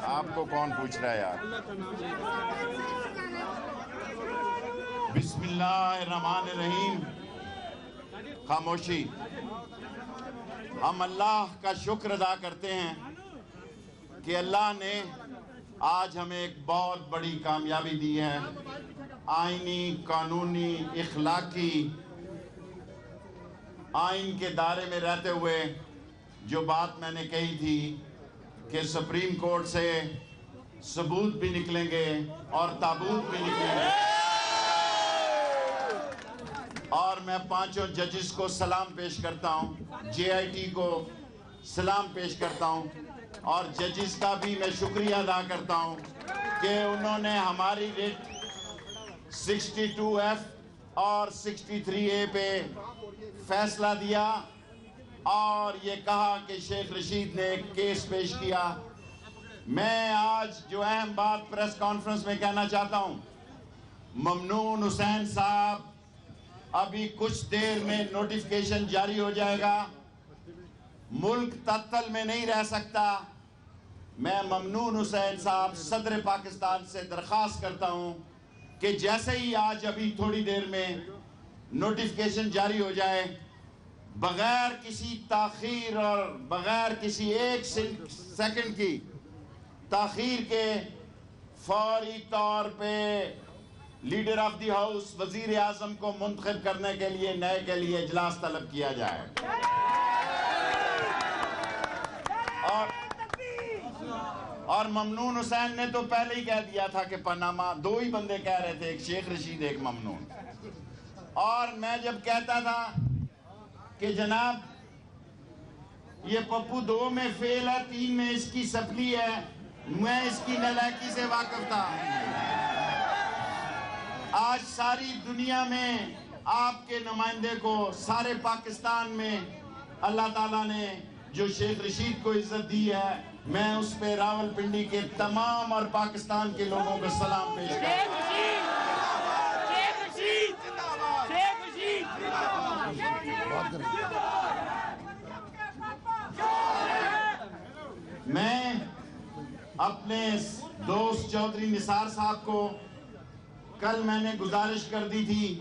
آپ کو کون پوچھ رہا ہے یار؟ بسم اللہ الرحمن الرحیم. خاموشی. ہم اللہ کا شکر ادا کرتے ہیں کہ اللہ نے آج ہمیں ایک بہت بڑی کامیابی دی ہے. آئینی، قانونی، اخلاقی آئین کے دائرے میں رہتے ہوئے جو بات میں نے کہی تھی کہ سپریم کورٹ سے ثبوت بھی نکلیں گے اور تابوت بھی نکلیں گے. اور میں 5 ججز کو سلام پیش کرتا ہوں، جے آئی ٹی کو سلام پیش کرتا ہوں، اور ججز کا بھی میں شکریہ ادا کرتا ہوں کہ انہوں نے ہماری ریٹ 62F اور 63A پہ فیصلہ دیا اور یہ کہا کہ شیخ رشید نے ایک کیس پیش کیا. میں آج جو اہم بات پریس کانفرنس میں کہنا چاہتا ہوں، ممنون حسین صاحب ابھی کچھ دیر میں نوٹیفیکیشن جاری ہو جائے گا. ملک تعطل میں نہیں رہ سکتا. میں ممنون حسین صاحب صدر پاکستان سے درخواست کرتا ہوں کہ جیسے ہی آج ابھی تھوڑی دیر میں نوٹیفیکیشن جاری ہو جائے، بغیر کسی تاخیر اور بغیر کسی 1 سیکنڈ کی تاخیر کے فوری طور پہ لیڈر آف دی ہاؤس وزیر اعظم کو منتخب کرنے کے لیے اجلاس طلب کیا جائے. اور ممنون حسین نے تو پہلے ہی کہہ دیا تھا کہ پاناما 2 ہی بندے کہہ رہے تھے، ایک شیخ رشید ایک ممنون. اور میں جب کہتا تھا کہ جناب یہ پپو 2 میں فیل ہے، 3 میں اس کی سپلی ہے، میں اس کی نالائکی سے واقف تھا. آج ساری دنیا میں آپ کے نمائندے کو، سارے پاکستان میں اللہ تعالیٰ نے جو شیخ رشید کو عزت دی ہے، میں اس پہ راول پنڈی کے تمام اور پاکستان کے لوگوں کو سلام پیش کرتا ہوں. میں اپنے دوست چودھری نثار صاحب کو کل میں نے گزارش کر دی تھی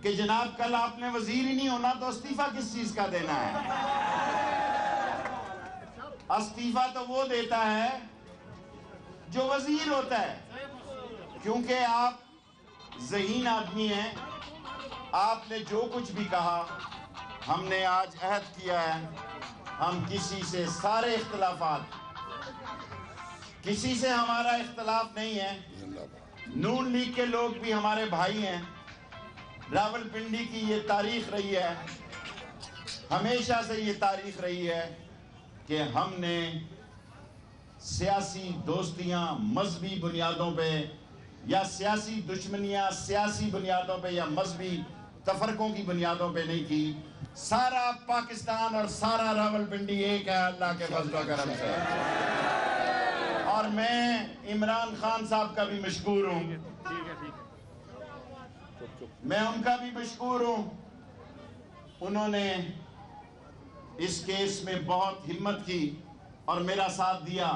کہ جناب کل آپ نے وزیر ہی نہیں ہونا تو استعفیٰ کس چیز کا دینا ہے؟ استعفیٰ تو وہ دیتا ہے جو وزیر ہوتا ہے، کیونکہ آپ ذہین آدمی ہیں. آپ نے جو کچھ بھی کہا، ہم نے آج عہد کیا ہے ہم کسی سے سارے اختلافات، کسی سے ہمارا اختلاف نہیں ہے. نون لیگ کے لوگ بھی ہمارے بھائی ہیں. راول پنڈی کی یہ تاریخ رہی ہے، ہمیشہ سے یہ تاریخ رہی ہے کہ ہم نے سیاسی دوستیاں مذہبی بنیادوں پہ یا سیاسی دشمنیاں سیاسی بنیادوں پہ یا مذہبی تفرقوں کی بنیادوں پہ نہیں کی. سارا پاکستان اور سارا راول پنڈی ایک ہے اللہ کے فضل و کرم سے. اور میں عمران خان صاحب کا بھی مشکور ہوں، میں ان کا بھی مشکور ہوں. انہوں نے اس کیس میں بہت ہمت کی اور میرا ساتھ دیا.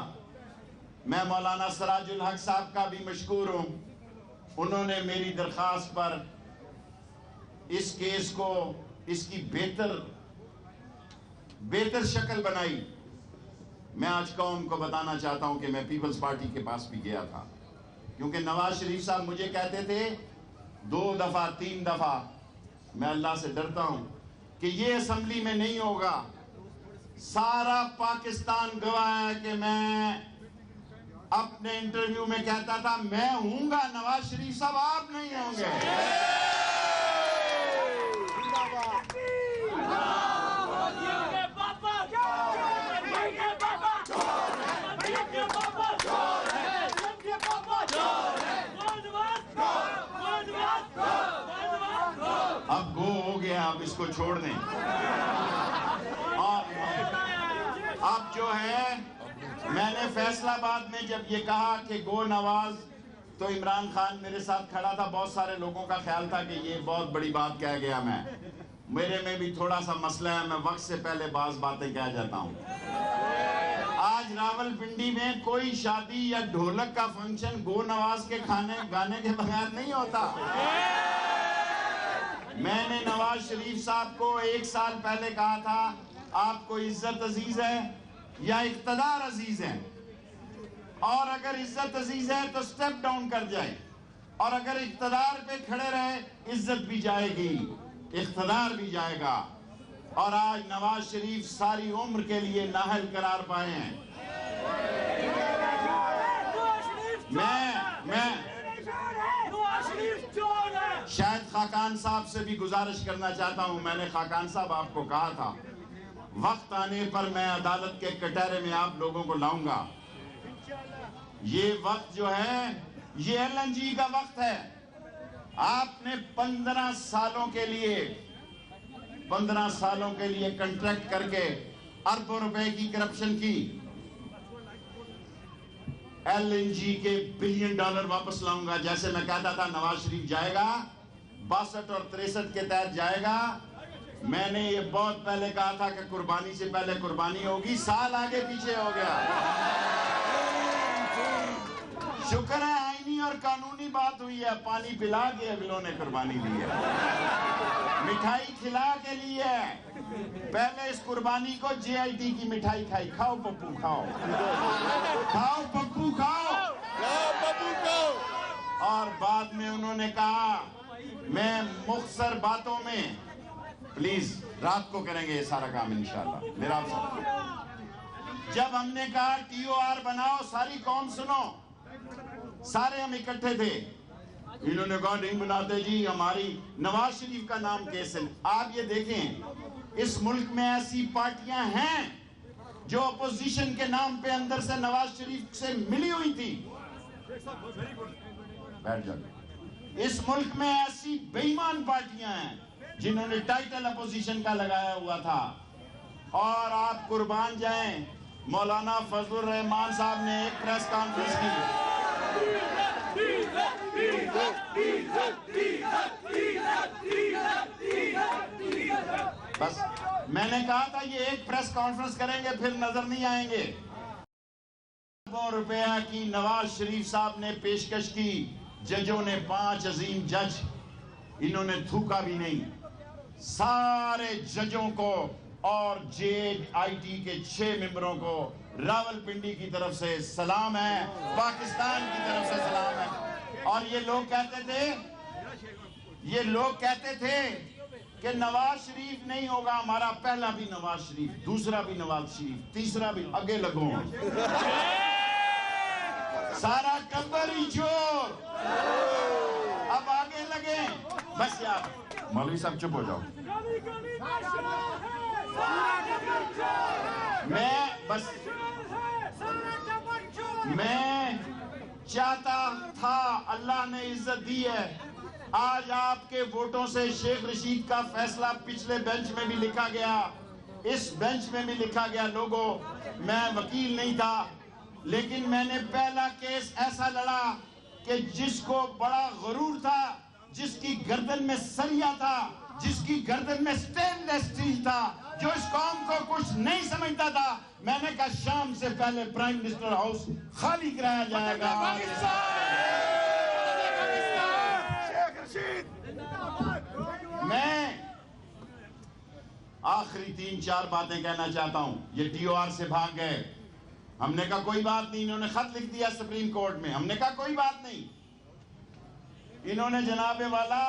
میں مولانا سراج الحق صاحب کا بھی مشکور ہوں. انہوں نے میری درخواست پر اس کیس کو اس کی بہتر شکل بنائی. میں آج قوم کو بتانا چاہتا ہوں کہ میں پیپلز پارٹی کے پاس بھی گیا تھا، کیونکہ نواز شریف صاحب مجھے کہتے تھے 2 دفعہ 3 دفعہ، میں اللہ سے ڈرتا ہوں کہ یہ اسمبلی میں نہیں ہوگا. سارا پاکستان گواہ ہے کہ میں اپنے انٹرویو میں کہتا تھا میں ہوں گا، نواز شریف صاحب آپ نہیں ہوں گے. اب گو ہو گیا، اب اس کو چھوڑ دیں. اور اب جو ہے میں نے فیصلہ آباد میں جب یہ کہا کہ گو نواز، تو عمران خان میرے ساتھ کھڑا تھا. بہت سارے لوگوں کا خیال تھا کہ یہ بہت بڑی بات کہہ گیا. میرے میں بھی تھوڑا سا مسئلہ ہے، میں وقت سے پہلے بعض باتیں کہہ جاتا ہوں. آج راول پنڈی میں کوئی شادی یا ڈھولک کا فنکشن گو نواز کے گانے کے بغیر نہیں ہوتا۔ میں نے نواز شریف صاحب کو 1 سال پہلے کہا تھا آپ کو عزت عزیز ہے یا اقتدار عزیز ہے، اور اگر عزت عزیز ہے تو سٹیپ ڈاؤن کر جائے، اور اگر اقتدار پہ کھڑے رہے عزت بھی جائے گی، اقتدار بھی جائے گا۔ اور آج نواز شریف ساری عمر کے لیے نااہل قرار پائے ہیں۔ میں شاہد خاقان صاحب سے بھی گزارش کرنا چاہتا ہوں۔ میں نے خاقان صاحب آپ کو کہا تھا وقت آنے پر میں عدالت کے کٹہرے میں آپ لوگوں کو لاؤں گا۔ یہ وقت جو ہے یہ LNG کا وقت ہے۔ آپ نے 15 سالوں کے لیے کنٹریکٹ کر کے اربوں روپے کی کرپشن کی۔ LNG کے $1 بلین واپس لاؤں گا۔ جیسے میں کہتا تھا نواز شریف جائے گا 62 اور 63 کے تحت جائے گا۔ میں نے یہ بہت پہلے کہا تھا کہ قربانی سے پہلے قربانی ہوگی، سال آگے پیچھے ہو گیا۔ شکر ہے آئینی اور قانونی بات ہوئی ہے، پانی پلا کے اگلوں نے قربانی دی ہے، مٹھائی کھلا کے لی ہے۔ پہلے اس قربانی کو JIT کی مٹھائی کھائی، کھاؤ پپو کھاؤ، کھاؤ پپو کھاؤ، اور بعد میں انہوں نے کہا میں مختصر باتوں میں، پلیز رات کو کریں گے یہ سارا کام انشاءاللہ میرا آپ سب۔ جب ہم نے کہا TOR بناؤ ساری قوم سنو، سارے ہم اکٹھے تھے، انہوں نے کہا نہیں بناتے جی، ہماری نواز شریف کا نام کیسے۔ آپ یہ دیکھیں اس ملک میں ایسی پارٹیاں ہیں جو اپوزیشن کے نام پہ اندر سے نواز شریف سے ملی ہوئی تھی۔ بیٹھ جاؤ۔ اس ملک میں ایسی بے ایمان پارٹیاں ہیں جنہوں نے ٹائٹل اپوزیشن کا لگایا ہوا تھا۔ اور آپ قربان جائیں، مولانا فضل الرحمان صاحب نے ایک پریس کانفرنس کی، بس میں نے کہا تھا یہ ایک پریس کانفرنس کریں گے پھر نظر نہیں آئیں گے۔ روپیہ کی نواز شریف صاحب نے پیشکش کی، ججوں نے 5 عظیم جج، انہوں نے تھوکا بھی نہیں۔ سارے ججوں کو اور JIT کے 6 ممبروں کو راول پنڈی کی طرف سے سلام ہے، پاکستان کی طرف سے سلام ہے۔ اور یہ لوگ کہتے تھے کہ نواز شریف نہیں ہوگا ہمارا، پہلا بھی نواز شریف، دوسرا بھی نواز شریف، تیسرا بھی، آگے لگو سارا ٹبر ہی چور، اب آگے لگیں۔ بس یار مولوی صاحب چپ ہو جاؤ۔ میں چاہتا تھا، اللہ نے عزت دی ہے، آج آپ کے ووٹوں سے شیخ رشید کا فیصلہ پچھلے بینچ میں بھی لکھا گیا، اس بینچ میں بھی لکھا گیا۔ لوگوں، میں وکیل نہیں تھا لیکن میں نے پہلا کیس ایسا لڑا کہ جس کو بڑا غرور تھا، جس کی گردن میں سریا تھا، جس کی گردن میں سٹین لیس سٹیل تھا، جو اس قوم کو کچھ نہیں سمجھتا تھا، میں نے کہا شام سے پہلے پرائم منسٹر ہاؤس خالی کرایا جائے گا۔ میں آخری 3-4 باتیں کہنا چاہتا ہوں۔ یہ TOR سے بھاگ گئے، ہم نے کہا کوئی بات نہیں، انہوں نے خط لکھ دیا سپریم کورٹ میں، ہم نے کہا کوئی بات نہیں۔ انہوں نے جناب والا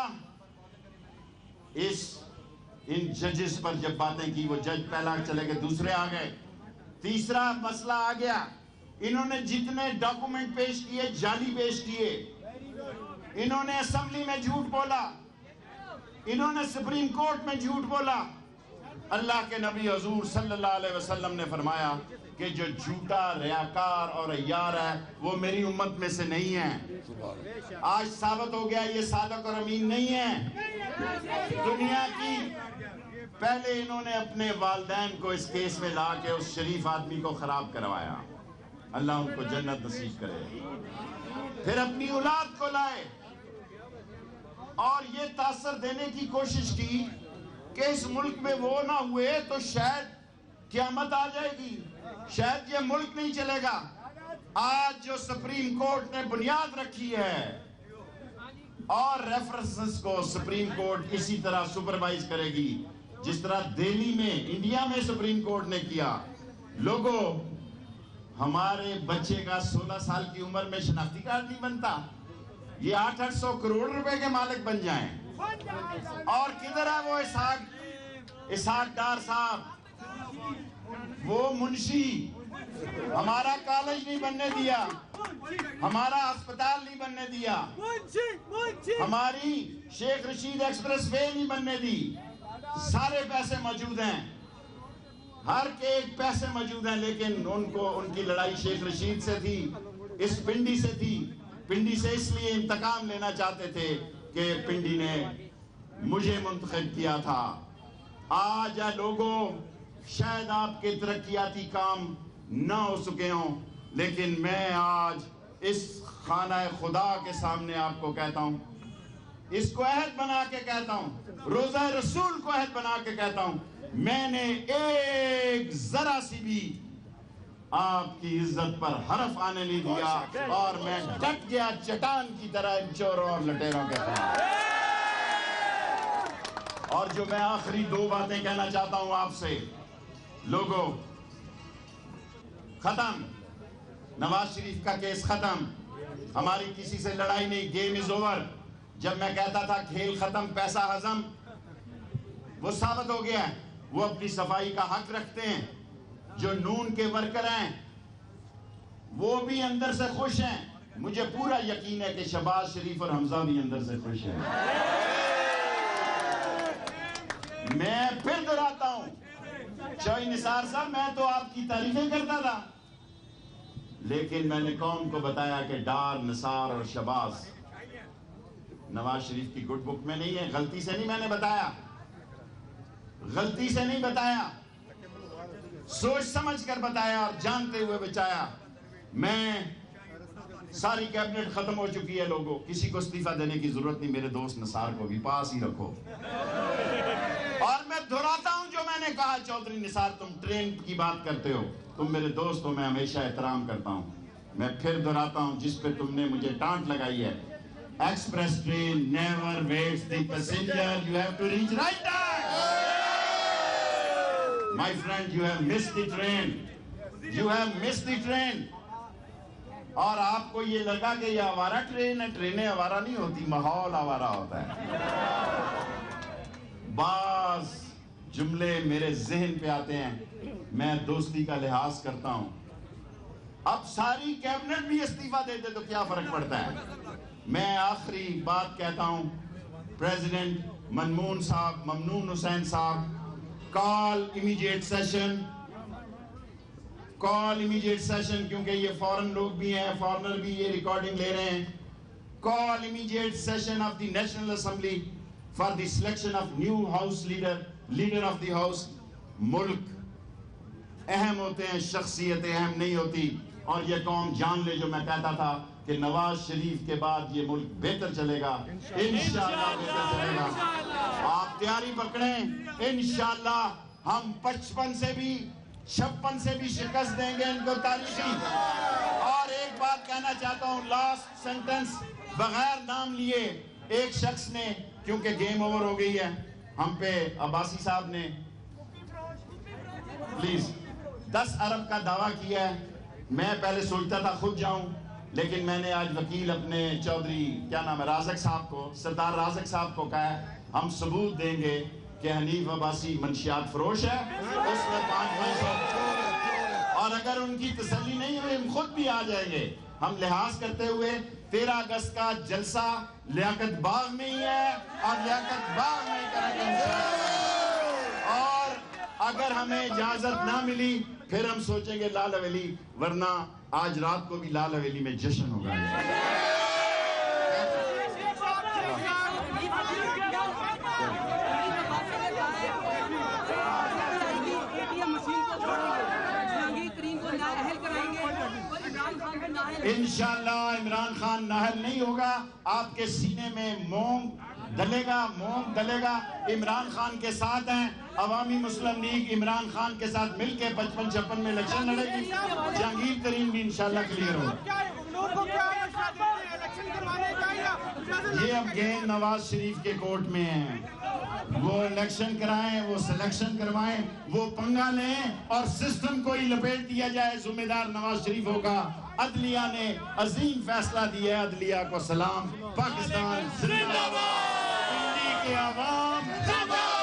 ان ججز پر جب باتیں کی، وہ جج پہلا چلے گئے، دوسرے آ گئے، تیسرا مسئلہ آ گیا۔ انہوں نے جتنے ڈاکومنٹ پیش کیے جعلی پیش کیے، انہوں نے اسمبلی میں جھوٹ بولا، انہوں نے سپریم کورٹ میں جھوٹ بولا۔ اللہ کے نبی حضور صلی اللہ علیہ وسلم نے فرمایا کہ جو جھوٹا ریاکار اور عیار ہے وہ میری امت میں سے نہیں ہے۔ آج ثابت ہو گیا یہ صادق اور امین نہیں ہے دنیا کی۔ پہلے انہوں نے اپنے والدین کو اس کیس میں لا کے اس شریف آدمی کو خراب کروایا، اللہ ان کو جنت نصیب کرے۔ پھر اپنی اولاد کو لائے اور یہ تاثر دینے کی کوشش کی کہ اس ملک میں وہ نہ ہوئے تو شاید قیامت آ جائے گی۔ شاید یہ ملک نہیں چلے گا. آج جو سپریم کورٹ نے بنیاد رکھی ہے اور ریفرنسز کو سپریم کورٹ اسی طرح سپروائز کرے گی جس طرح دہلی میں انڈیا میں سپریم کورٹ نے کیا. لوگوں، ہمارے بچے کا 16 سال کی عمر میں شناختی کارڈ نہیں بنتا، یہ 800 کروڑ روپے کے مالک بن جائیں. اور کدھر ہے وہ اسحاق ڈار صاحب، وہ منشی؟ ہمارا کالج نہیں بننے دیا، ہمارا ہسپتال نہیں بننے دیا، ہماری شیخ رشید ایکسپریس وے نہیں بننے دی. سارے پیسے موجود ہیں، ہر ایک پیسے موجود ہیں، لیکن ان کی لڑائی شیخ رشید سے تھی، اس پنڈی سے تھی. پنڈی سے اس لیے انتقام لینا چاہتے تھے کہ پنڈی نے مجھے منتخب کیا تھا. آج لوگوں، شاید آپ کے ترقیاتی کام نہ ہو سکے ہوں، لیکن میں آج اس خانہ خدا کے سامنے آپ کو کہتا ہوں، اس کو عہد بنا کے کہتا ہوں، روزہ رسول کو عہد بنا کے کہتا ہوں، میں نے ایک ذرا سی بھی آپ کی عزت پر حرف آنے نہیں دیا، اور میں ڈٹ گیا چٹان کی طرح ان چوروں اور لٹیروں کے خلاف. اور جو میں آخری 2 باتیں کہنا چاہتا ہوں آپ سے، لوگوں، ختم نواز شریف کا کیس ختم، ہماری کسی سے لڑائی نہیں، گیم از اوور. جب میں کہتا تھا کھیل ختم پیسہ ہضم، وہ ثابت ہو گیا ہے. وہ اپنی صفائی کا حق رکھتے ہیں. جو نون کے ورکر ہیں وہ بھی اندر سے خوش ہیں. مجھے پورا یقین ہے کہ شہباز شریف اور حمزہ بھی اندر سے خوش ہیں. میں پھر دہراتا ہوں، چوئی نثار صاحب، میں تو آپ کی تعریفیں کرتا تھا، لیکن میں نے قوم کو بتایا کہ ڈار، نثار اور شہباز نواز شریف کی گڈ بک میں نہیں ہے. غلطی سے نہیں میں نے بتایا، غلطی سے نہیں بتایا، سوچ سمجھ کر بتایا اور جانتے ہوئے بچایا. میں ساری کیبنٹ ختم ہو چکی ہے لوگوں، کسی کو استعفیٰ دینے کی ضرورت نہیں. میرے دوست نثار کو بھی پاس ہی رکھو. اور میں دہراتا ہوں جو میں نے کہا، چودھری نثار تم ٹرین کی بات کرتے ہو، تم میرے دوست ہو، میں ہمیشہ احترام کرتا ہوں. میں پھر دہراتا ہوں جس پہ تم نے مجھے ٹانٹ لگائی ہے، express train never waits the passenger, you have to reach right time. My friend, you have missed the train, you have missed the train. اور آپ کو یہ لگا کہ یہ آوارہ ٹرین ہے. ٹرینیں آوارہ نہیں ہوتی، ماحول آوارہ ہوتا ہے. بعض جملے میرے ذہن پہ آتے ہیں، میں دوستی کا لحاظ کرتا ہوں. اب ساری کیبنٹ بھی استعفیٰ دے دے تو کیا فرق پڑتا ہے. میں آخری بات کہتا ہوں، پریزیڈنٹ ممنون حسین صاحب، کال امیڈیٹ سیشن، کیونکہ یہ فورن لوگ بھی ہیں، فورنر بھی یہ ریکارڈنگ لے رہے ہیں. Call immediate session of the National Assembly for the selection of new house leader of the house. ملک اہم ہوتے ہیں، شخصیتیں اہم نہیں ہوتی. اور یہ قوم جان لے جو میں کہتا تھا کہ نواز شریف کے بعد یہ ملک بہتر چلے گا، انشاءاللہ بہتر چلے گا. آپ تیاری پکڑیں، انشاءاللہ ہم 55 سے بھی 56 سے بھی شکست دیں گے ان کو تاریخی. اور ایک بات کہنا چاہتا ہوں، لاسٹ سینٹنس، بغیر نام لیے ایک شخص نے، کیونکہ گیم اوور ہو گئی ہے ہم پہ، عباسی صاحب نے پلیز 10 ارب کا دعویٰ کیا ہے. میں پہلے سوچتا تھا خود جاؤں، لیکن میں نے آج وکیل اپنے چودھری کیا نام ہے رازق صاحب کو، سردار رازق صاحب کو کہا ہے ہم ثبوت دیں گے کہ حنیف عباسی منشیات فروش ہے، اس میں 500، اور اگر ان کی تسلی نہیں ہوئی ہم خود بھی آ جائیں گے. ہم لحاظ کرتے ہوئے 13 اگست کا جلسہ لیاقت باغ میں ہی ہے، اور لیاقت باغ میں ہی کریں گے. اور اگر ہمیں اجازت نہ ملی پھر ہم سوچیں گے لال حویلی، ورنہ آج رات کو بھی لال حویلی میں جشن ہوگا. انشاءاللہ عمران خان نااہل نہیں ہوگا. آپ کے سینے میں موم ڈلے گا، مونگ ڈلے گا، عمران خان کے ساتھ ہیں، عوامی مسلم لیگ عمران خان کے ساتھ مل کے 55-56 میں الیکشن لڑے گی، جہانگیر ترین بھی انشاءاللہ کلیئر ہوگا۔ یہ اب گیم نواز شریف کے کورٹ میں ہیں، وہ الیکشن کرائیں، وہ سلیکشن کروائیں، وہ پنگا لیں اور سسٹم کو ہی لپیٹ دیا جائے، ذمہ دار نواز شریف ہوگا۔ عدلیہ نے عظیم فیصلہ دیا ہے، عدلیہ کو سلام۔ پاکستان زندہ باد، دلی کے عوام زندہ باد۔